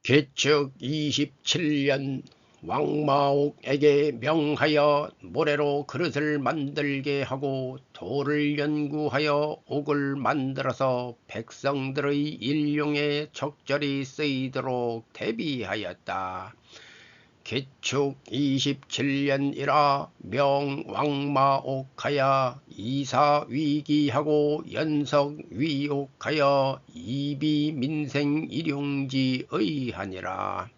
개축 27년 왕마옥에게 명하여 모래로 그릇을 만들게 하고 돌을 연구하여 옥을 만들어서 백성들의 일용에 적절히 쓰이도록 대비하였다. 개축 27년이라 명왕마옥하여 이사위기하고 연석위옥하여 이비민생일용지의 하니라.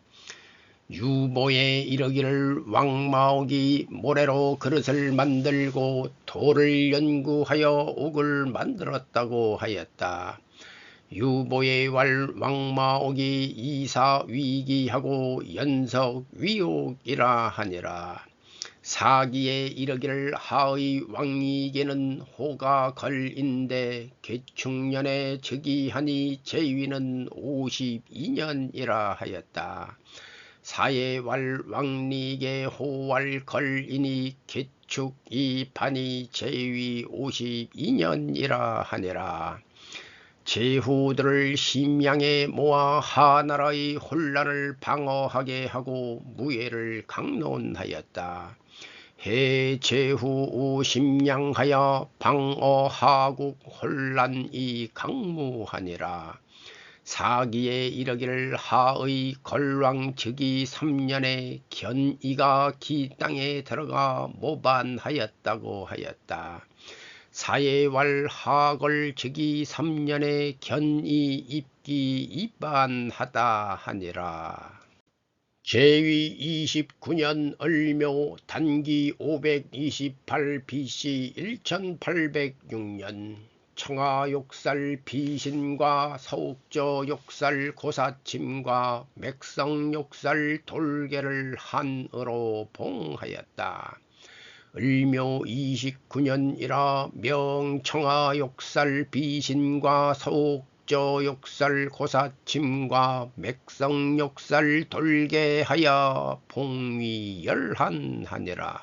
유보에 이르기를 왕마옥이 모래로 그릇을 만들고 돌을 연구하여 옥을 만들었다고 하였다. 유보의 왈 왕마옥이 이사위기하고 연석위옥이라 하니라. 사기에 이르기를 하의 왕위계는 호가 걸인데 개축년에 즉위하니 제위는 52년이라 하였다. 사의 왈 왕리계 호왈 걸이니 개축 이반이 제위 52년이라 하니라. 제후들을 심양에 모아 하나라의 혼란을 방어하게 하고 무예를 강론하였다. 해 제후 심양하여 방어하국 혼란이 강무하니라. 사기에 이르기를 하의 걸왕 즉위 3년에 견이가 기 땅에 들어가 모반하였다고 하였다. 사의 왈 하걸 즉위 3년에 견이 입기 입반하다 하니라. 제위 29년 을묘 단기 528 BC 1806년 청하욕살 비신과 서욱저욕살 고사침과 맥성욕살 돌계를 한으로 봉하였다. 을묘 29년이라 명청하욕살 비신과 서욱저욕살 고사침과 맥성욕살 돌계하여 봉위열한하니라.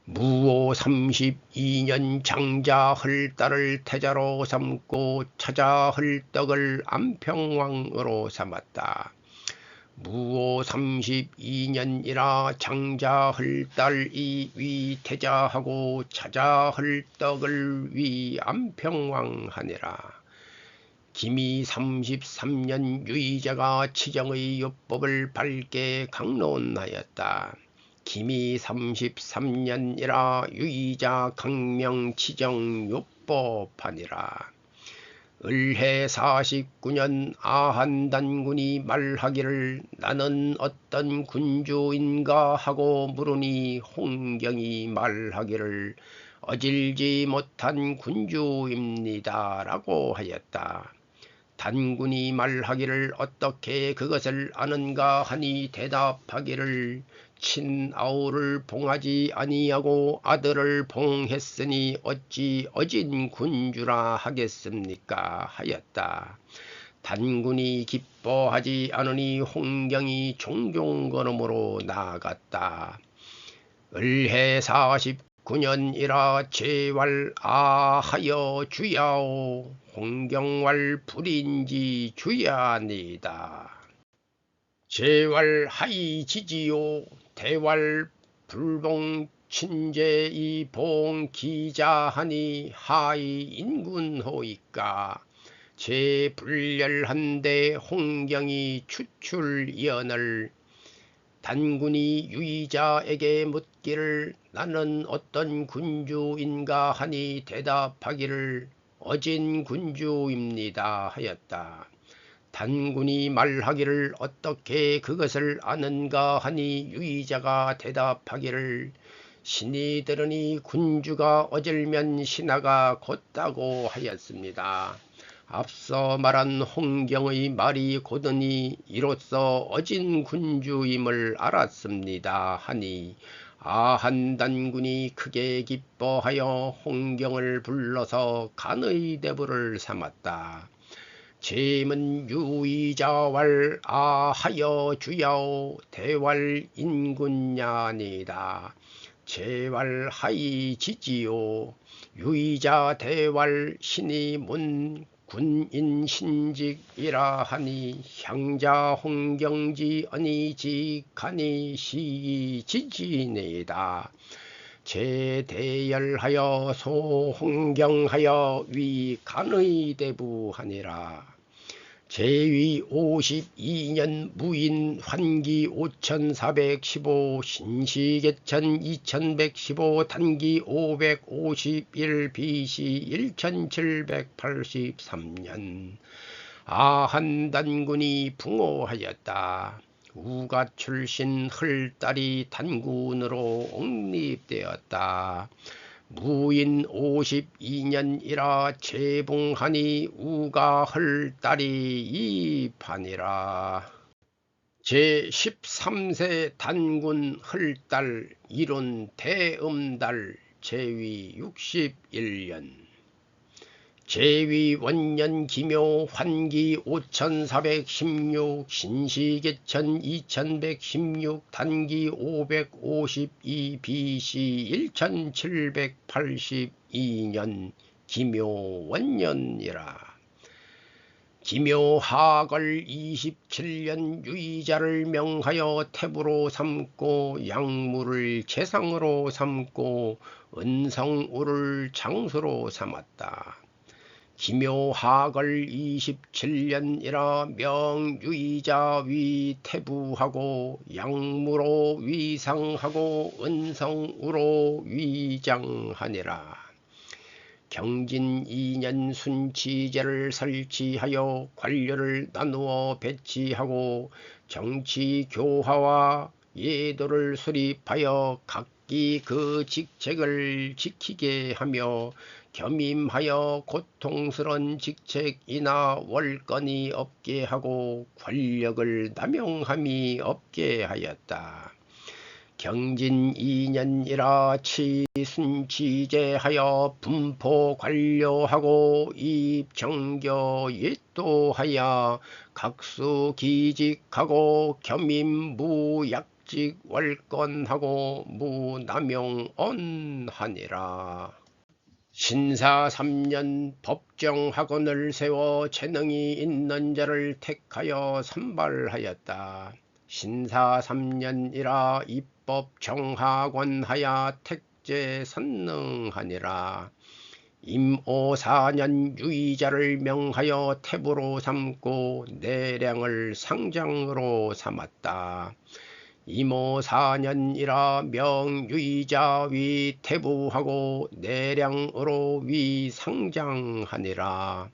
무오 32년 장자 헐달을 태자로 삼고 차자 헐떡을 안평왕으로 삼았다. 무오 32년이라 장자 헐달이 위 태자하고 차자 헐떡을 위 안평왕 하니라. 기미 33년 유의자가 치정의 요법을 밝게 강론하였다. 기미 33년이라 유의자 강명 치정 요법하니라. 을해 49년 아한단군이 말하기를 나는 어떤 군주인가 하고 물으니 홍경이 말하기를 어질지 못한 군주입니다 라고 하였다. 단군이 말하기를 어떻게 그것을 아는가 하니 대답하기를 친아우를 봉하지 아니하고 아들을 봉했으니 어찌 어진 군주라 하겠습니까 하였다. 단군이 기뻐하지 않으니 홍경이 종종걸음으로 나아갔다. 을해 49년이라 제왈 아하여 주야오 홍경왈 불인지 주야니다. 제왈 하이 지지요 대왈 불봉 친제이 봉 기자하니 하이 인군호이까. 제 불렬한데 홍경이 추출연을 단군이 유의자에게 묻기를 나는 어떤 군주인가 하니 대답하기를 어진 군주입니다 하였다. 단군이 말하기를 어떻게 그것을 아는가 하니 유의자가 대답하기를 신이 들으니 군주가 어질면 신하가 곧다고 하였습니다. 앞서 말한 홍경의 말이 곧으니 이로써 어진 군주임을 알았습니다 하니 아한단군이 크게 기뻐하여 홍경을 불러서 간의 대부를 삼았다. 제문 유의자왈 아하여 주야오 대왈 인군야니다. 제왈 하이 지지요 유의자 대왈 신이 문 군인 신직이라 하니 향자 홍경지 언이직하니 시지지내이다. 제대열하여 소홍경하여 위간의 대부하니라. 제위 52년 무인 환기 5415 신시개천 2115 단기 551 BC 1783년 아한단군이 붕어하였다. 우가 출신 헐달이 단군으로 옹립되었다. 무인 52년이라 재봉하니 우가 헐달이 이판이라. 제13세 단군 헐달 이룬 대음달 제위 61년 제위 원년 기묘 환기 5416 신시개천 2116 단기 552 BC 1782년 기묘 원년이라. 기묘 하걸 27년 유의자를 명하여 태부로 삼고 양무를 재상으로 삼고 은성우를 장수로 삼았다. 기묘 하걸 27년이라 명유의자 위태부하고 양무로 위상하고 은성우로 위장하니라. 경진 2년 순치제를 설치하여 관료를 나누어 배치하고 정치 교화와 예도를 수립하여 각기 그 직책을 지키게 하며 겸임하여 고통스런 직책이나 월권이 없게 하고 권력을 남용함이 없게 하였다. 경진 2년이라 치순치제하여 분포 관료하고 입정교 예도하여 각수 기직하고 겸임 무약직 월권하고 무남용언하니라. 신사 3년 법정학원을 세워 재능이 있는 자를 택하여 선발하였다. 신사 3년이라 입법정학원하여 택제 선능하니라. 임오 4년 유의자를 명하여 태부로 삼고 내량을 상장으로 삼았다. 임오 4년이라 명유의자 위 태부하고 내량으로 위 상장하니라.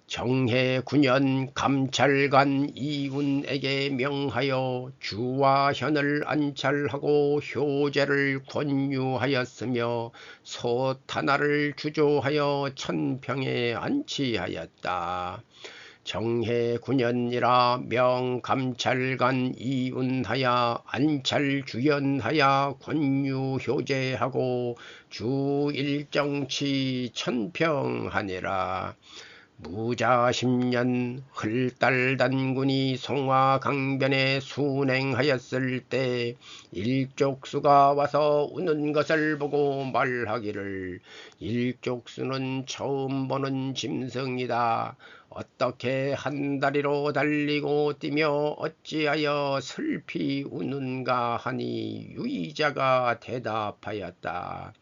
정해 9년 감찰관 이운에게 명하여 주와 현을 안찰하고 효제를 권유하였으며 솥 하나를 주조하여 천평에 안치하였다. 정해 9년이라 명감찰관 이운하여 안찰주연하여 권유효제하고 주 일정치 천평하니라. 무자 10년 헐달 단군이 송화강변에 순행하였을 때 일족수가 와서 우는 것을 보고 말하기를 일족수는 처음 보는 짐승이다. 어떻게 한 다리로 달리고 뛰며 어찌하여 슬피 우는가 하니 유의자가 대답하였다.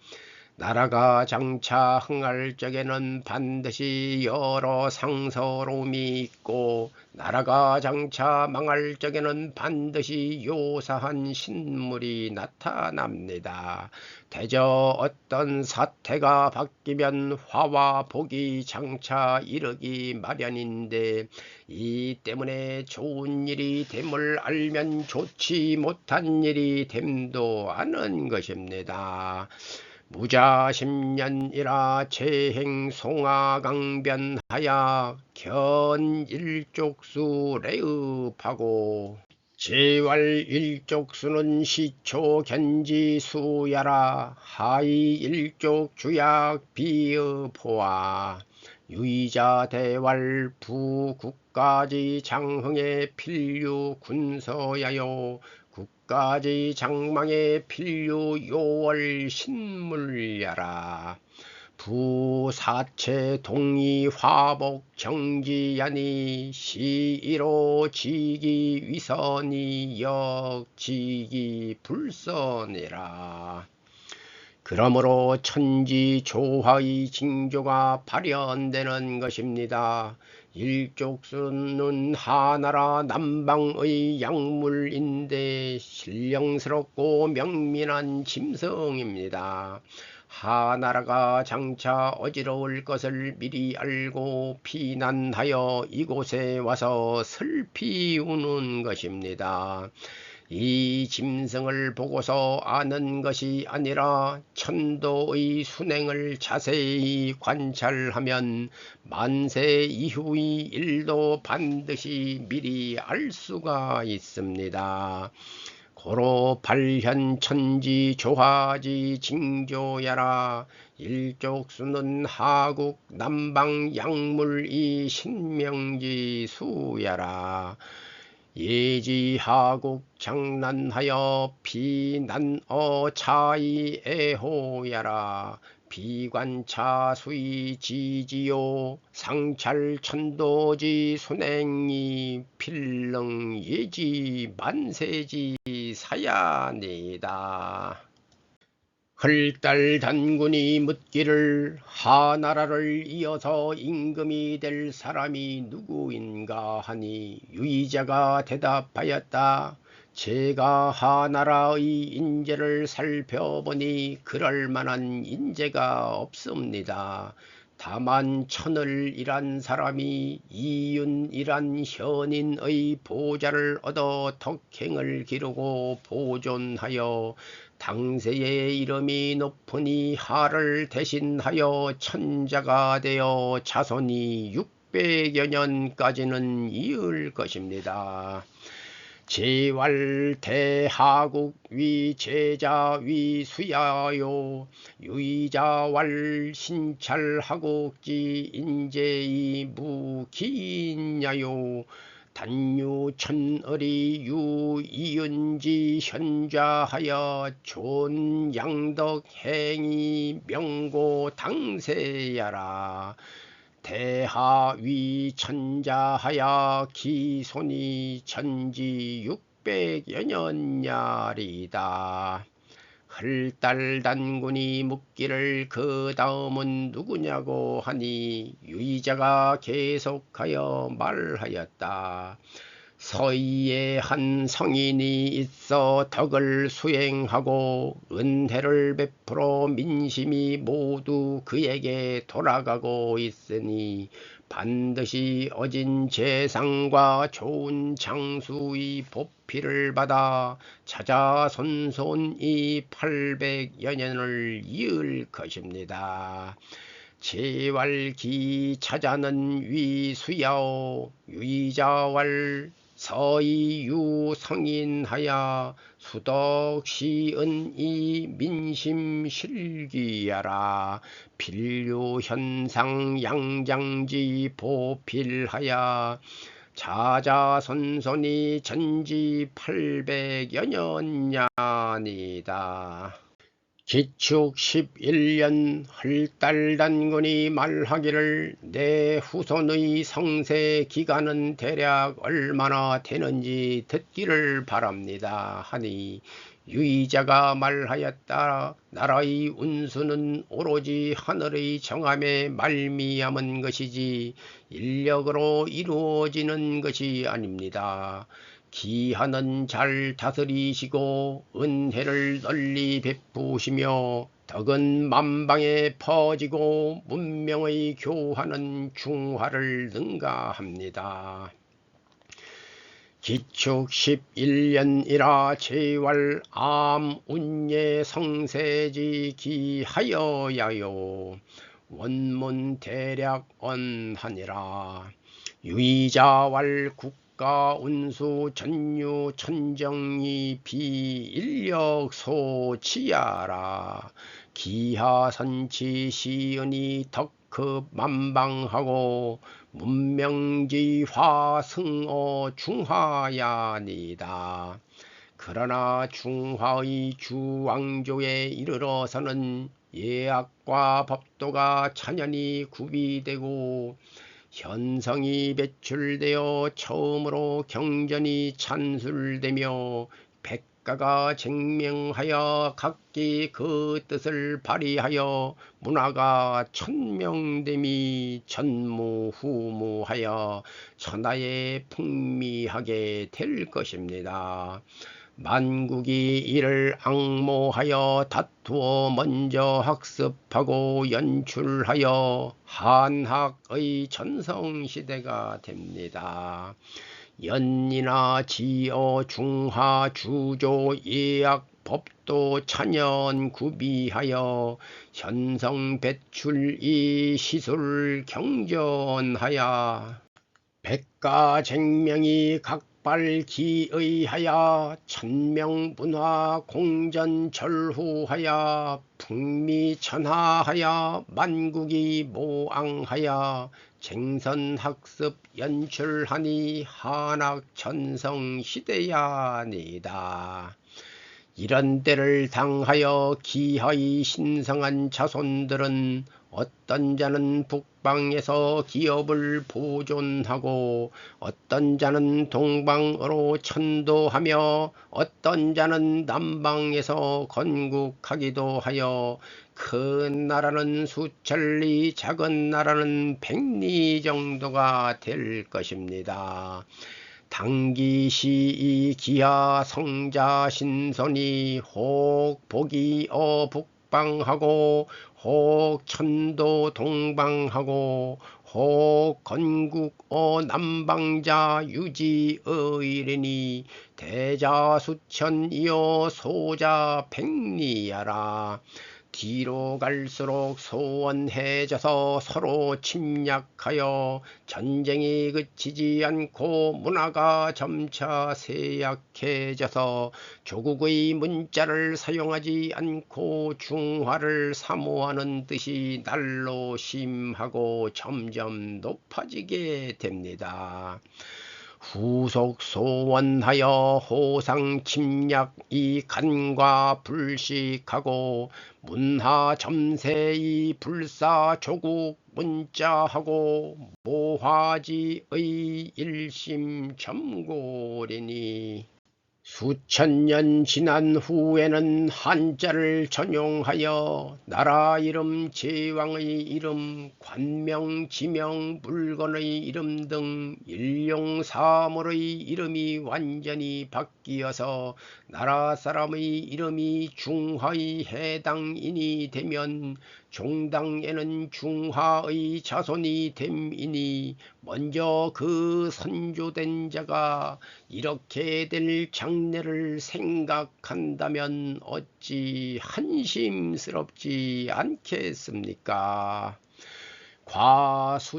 나라가 장차 흥할 적에는 반드시 여러 상서로움이 있고 나라가 장차 망할 적에는 반드시 요사한 신물이 나타납니다. 대저 어떤 사태가 바뀌면 화와 복이 장차 이르기 마련인데 이 때문에 좋은 일이 됨을 알면 좋지 못한 일이 됨도 않은 것입니다. 무자 10년이라 재행 송화강변하여 견 일족수 레읍하고 제왈 일족수는 시초 견지 수야라 하이 일족 주약 비읍호와 유의자 대왈 부국가지 장흥의 필류 군서야요 국가지 장망의 필류 요월 신물야라. 부사체 동의 화복 정지하니 시이로 지기 위선이 역지기 불선이라. 그러므로 천지조화의 징조가 발현되는 것입니다. 일족수는 하나라 남방의 약물인데 신령스럽고 명민한 짐승입니다. 하나라가 장차 어지러울 것을 미리 알고 피난하여 이곳에 와서 슬피 우는 것입니다. 이 짐승을 보고서 아는 것이 아니라 천도의 순행을 자세히 관찰하면 만세 이후의 일도 반드시 미리 알 수가 있습니다. 고로 발현천지 조화지 징조야라. 일족수는 하국 남방 약물이 신명지 수야라. 예지하국 장난하여 피난어 차이 애호야라. 비관차수의 지지요 상찰천도지 순행이 필릉예지 만세지 사야니다. 헐달 단군이 묻기를 하나라를 이어서 임금이 될 사람이 누구인가 하니 유의자가 대답하였다. 제가 하나라의 인재를 살펴보니 그럴 만한 인재가 없습니다. 다만 천을 일한 사람이 이윤이란 현인의 보좌를 얻어 덕행을 기르고 보존하여 당세의 이름이 높으니 하를 대신하여 천자가 되어 자손이 600여 년까지는 이을 것입니다. 제왈 대하국 위 제자 위 수야요. 유의자왈 신찰하국지 인제이 무기인야요. 단유 천을이 유 이윤지 현좌하여 존 양덕 행이 명고 당세야라. 대하위 천자하야 기손이 전지 600여 년야리다. 헐달 단군이 묻기를 그 다음은 누구냐고 하니 유의자가 계속하여 말하였다. 서희에 한 성인이 있어 덕을 수행하고 은혜를 베풀어 민심이 모두 그에게 돌아가고 있으니 반드시 어진 재상과 좋은 장수의 보필을 받아 자자손손이 800여 년을 이을 것입니다. 제왈기 차자는 위수야오. 유의자왈 서이유 성인하야 수덕시은이 민심실기야라. 필류현상 양장지 보필하야 자자손손이 전지 800여 년야니다. 기축 11년 헐달 단군이 말하기를 내 후손의 성세 기간은 대략 얼마나 되는지 듣기를 바랍니다 하니 유의자가 말하였다. 나라의 운수는 오로지 하늘의 정함에 말미암은 것이지 인력으로 이루어지는 것이 아닙니다. 기한은 잘 다스리시고 은혜를 널리 베푸시며 덕은 만방에 퍼지고 문명의 교화는 중화를 능가합니다. 기축 11년이라 제왈 암운예 성세지 기하여야요. 원문 대략 언하니라. 유의자왈 운수 전유 천정이 비인력 소치야라. 기하선치 시은이 덕급 만방하고 문명지화 승어 중화야니다. 그러나 중화의 주왕조에 이르러서는 예약과 법도가 찬연히 구비되고 현성이 배출되어 처음으로 경전이 찬술되며 백가가 쟁명하여 각기 그 뜻을 발휘하여 문화가 천명됨이 전무후무하여 천하에 풍미하게 될 것입니다. 만국이 이를 앙모하여 다투어 먼저 학습하고 연출하여 한학의 전성시대가 됩니다. 연이나 지어 중하 주조 예약 법도 찬연 구비하여 현성 배출이 시술 경전하여 백가쟁명이 각발기의하여 천명문화 공전절후하여 풍미천하하여 만국이 모앙하여 쟁선학습 연출하니 한학천성시대야니다. 이런 때를 당하여 기하의 신성한 자손들은 어떤 자는 북방에서 기업을 보존하고 어떤 자는 동방으로 천도하며 어떤 자는 남방에서 건국하기도 하여 큰 나라는 수천리 작은 나라는 백리 정도가 될 것입니다. 당기시 이 기하 성자 신선이 혹 복이어 북방하고 혹 천도 동방하고 혹 건국어 남방자 유지의리니 대자수천이여 소자 백리야라. 뒤로 갈수록 소원해져서 서로 침략하여 전쟁이 그치지 않고 문화가 점차 쇠약해져서 조국의 문자를 사용하지 않고 중화를 사모하는 뜻이 날로 심하고 점점 높아지게 됩니다. 후속 소원하여 호상 침략 이 간과 불식하고 문하 점세이 불사 조국 문자하고 모화지의 일심 점고리니 수천년 지난 후에는 한자를 전용하여 나라 이름, 제왕의 이름, 관명, 지명, 물건의 이름 등 일용사물의 이름이 완전히 바뀌어서 나라 사람의 이름이 중하의 해당인이 되면 종당에는 중하의 자손이 됨이니 먼저 그 선조된 자가 이렇게 될 장래를 생각한다면 어찌 한심스럽지 않겠습니까? 과수천제지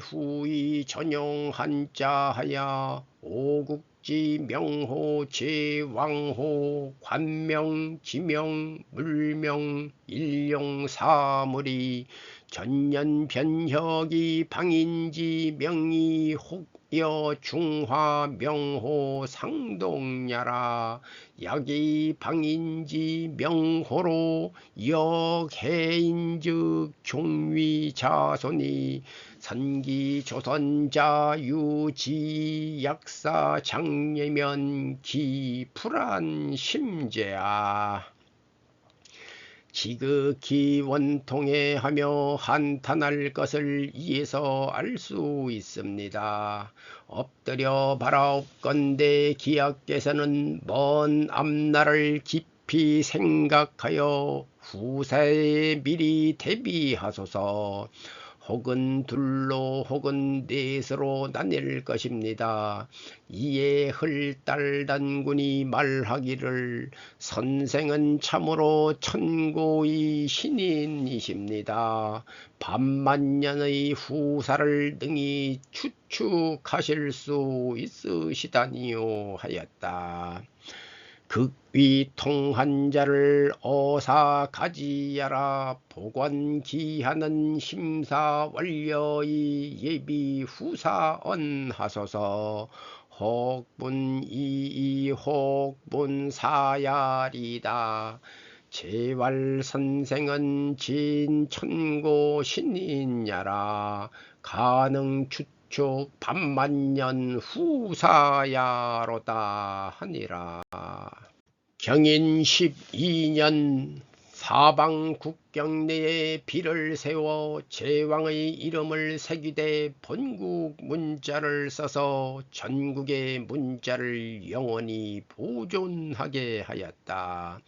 후이 전용 한자하야 오국지 명호 제왕호 관명 지명 물명 일용사물이 전년 변혁이 방인지 명이 혹여 중화 명호 상동야라. 약이 방인지 명호로 역해인즉 종위 자손이 선기 조선자 유지 약사 장례면 기불안 심제야. 지극히 원통해 하며 한탄할 것을 이에서 알 수 있습니다. 엎드려 바라옵건대 기하께서는 먼 앞날을 깊이 생각하여 후세에 미리 대비하소서. 혹은 둘로 혹은 넷으로 나뉠 것입니다. 이에 흘달단군이 말하기를 선생은 참으로 천고의 신인이십니다. 반만년의 후사를 능히 추측하실 수 있으시다니요 하였다. 극위 통한 자를 어사 가지야라. 보관기하는 심사원려의 예비 후사언 하소서. 혹분 이이 혹분 사야리다. 제왈선생은 진천고 신인야라 가능 추축 반만년 후사야로다 하니라. 경인 12년 사방 국경 내에 비를 세워 제왕의 이름을 새기되 본국 문자를 써서 전국의 문자를 영원히 보존하게 하였다.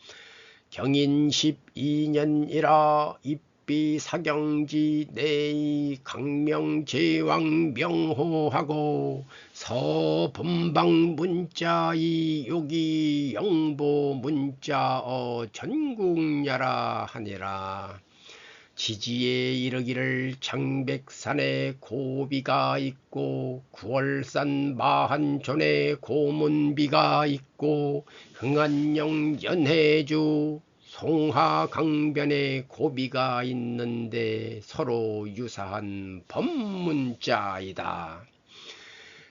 경인 12년이라 입비 사경지 내의 강명제왕 명호하고 서본방 문자의 요기 영보 문자어 전국야라 하니라. 지지에 이르기를 장백산에 고비가 있고 구월산 마한촌에 고문비가 있고 흥안령 연해주 송하강변에 고비가 있는데 서로 유사한 법문자이다.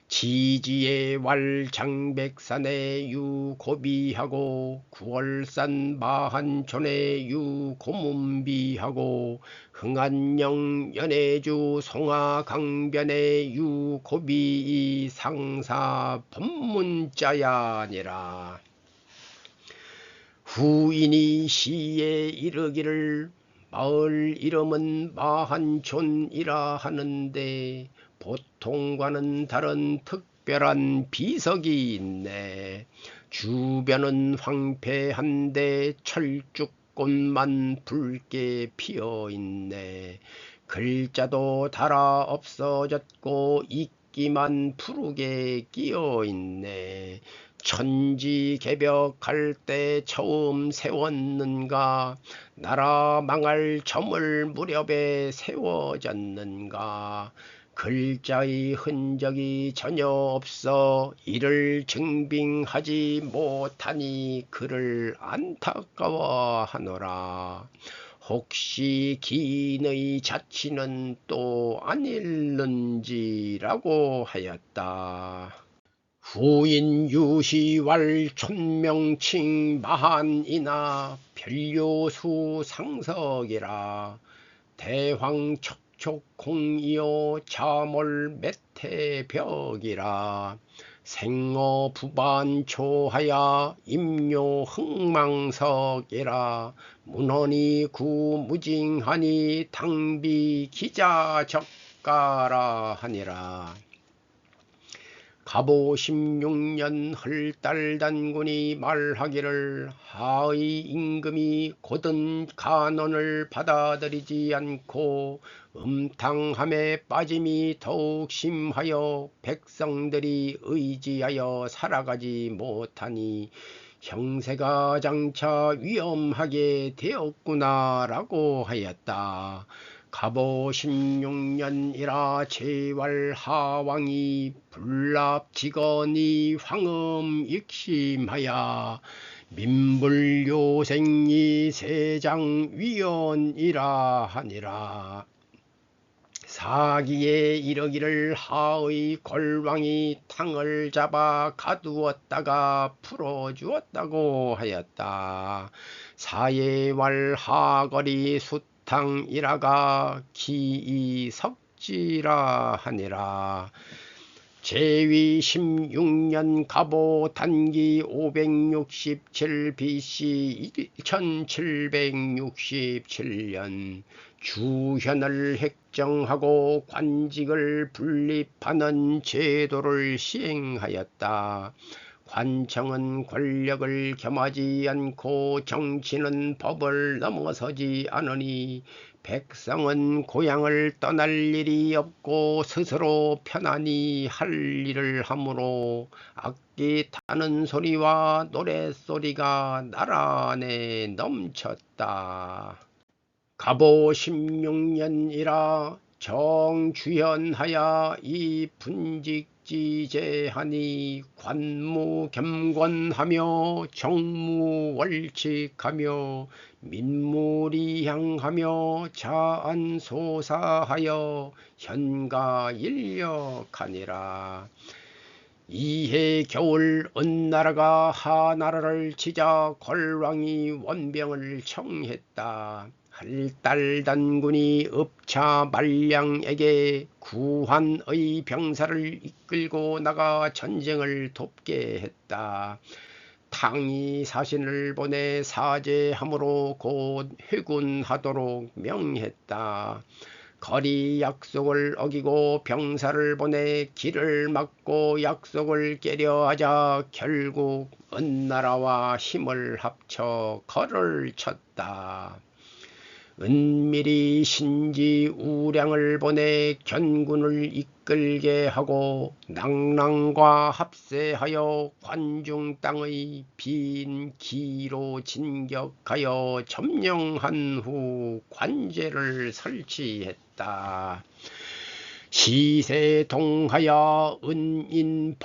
지지에 왈 장백산에 유고비하고 구월산 마한촌에 유고문비하고 흥안령 연해주 송하강변에 유고비 상사 법문자야니라. 후인이 시에 이르기를 마을 이름은 마한촌이라 하는데 보통과는 다른 특별한 비석이 있네. 주변은 황폐한데 철쭉꽃만 붉게 피어있네. 글자도 달아 없어졌고 이끼만 푸르게 끼어있네. 천지개벽할 때 처음 세웠는가? 나라 망할 저물 무렵에 세워졌는가? 글자의 흔적이 전혀 없어 이를 증빙하지 못하니 그를 안타까워하노라. 혹시 기인의 자치는 또 아닐는지라고 하였다. 후인 유시왈 촌명칭 마한이나 별요수 상석이라 대황 척촉공이요 자몰 매태벽이라 생어 부반초하야 임요 흥망석이라 문헌이 구무징하니 당비 기자적가라 하니라. 가보 16년 헐달 단군이 말하기를 하의 임금이 곧은 간언을 받아들이지 않고 음탕함에 빠짐이 더욱 심하여 백성들이 의지하여 살아가지 못하니 형세가 장차 위험하게 되었구나 라고 하였다. 가보 16년이라 제왈 하왕이 불납직언이 황음 익심하야 민불요생이 세장위원이라 하니라. 사기에 이르기를 하의 골왕이 탕을 잡아 가두었다가 풀어주었다고 하였다. 사예왈 하거리 탕이라가 기이석지라 하니라. 제위 16년 가보 단기 567 BC 1767년 주현을 획정하고 관직을 분립하는 제도를 시행하였다. 관청은 권력을 겸하지 않고 정치는 법을 넘어서지 않으니 백성은 고향을 떠날 일이 없고 스스로 편안히 할 일을 하므로 악기 타는 소리와 노랫소리가 나라 안에 넘쳤다. 가보 16년이라 정주현하야 이 분직지제하니 관무겸권하며 정무월칙하며 민무리향하며 자안소사하여 현가인력하니라. 이해 겨울 은나라가 하나라를 치자 걸왕이 원병을 청했다. 할달 단군이 읍차 말량에게 구한의 병사를 이끌고 나가 전쟁을 돕게 했다. 탕이 사신을 보내 사죄함으로 곧 회군하도록 명했다. 거리 약속을 어기고 병사를 보내 길을 막고 약속을 깨려 하자 결국 은나라와 힘을 합쳐 거를 쳤다. 은밀히 신지 우량을 보내 견군을 이끌게 하고 낭랑과 합세하여 관중 땅의 빈 기로 진격하여 점령한 후 관제를 설치했다. 시세동하야 은인벌하한데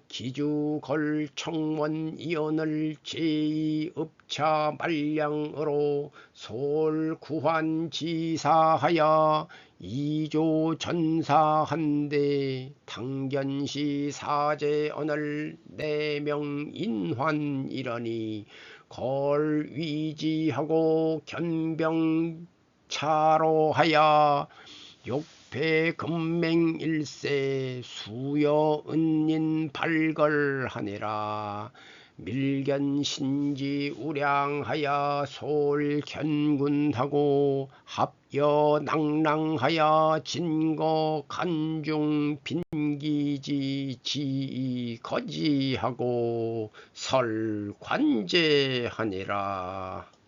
기주걸청원이언을 제2읍차 말량으로 솔구환지사하야 이조전사한데 당견시 사제언을 내명인환이러니 걸위지하고 견병차로하야 욕패 금맹일세 수여은인 발걸하니라. 밀견신지 우량하야 솔견군하고 합여낭랑하야 진거 간중 빈기지 지이 거지하고 설관제하니라.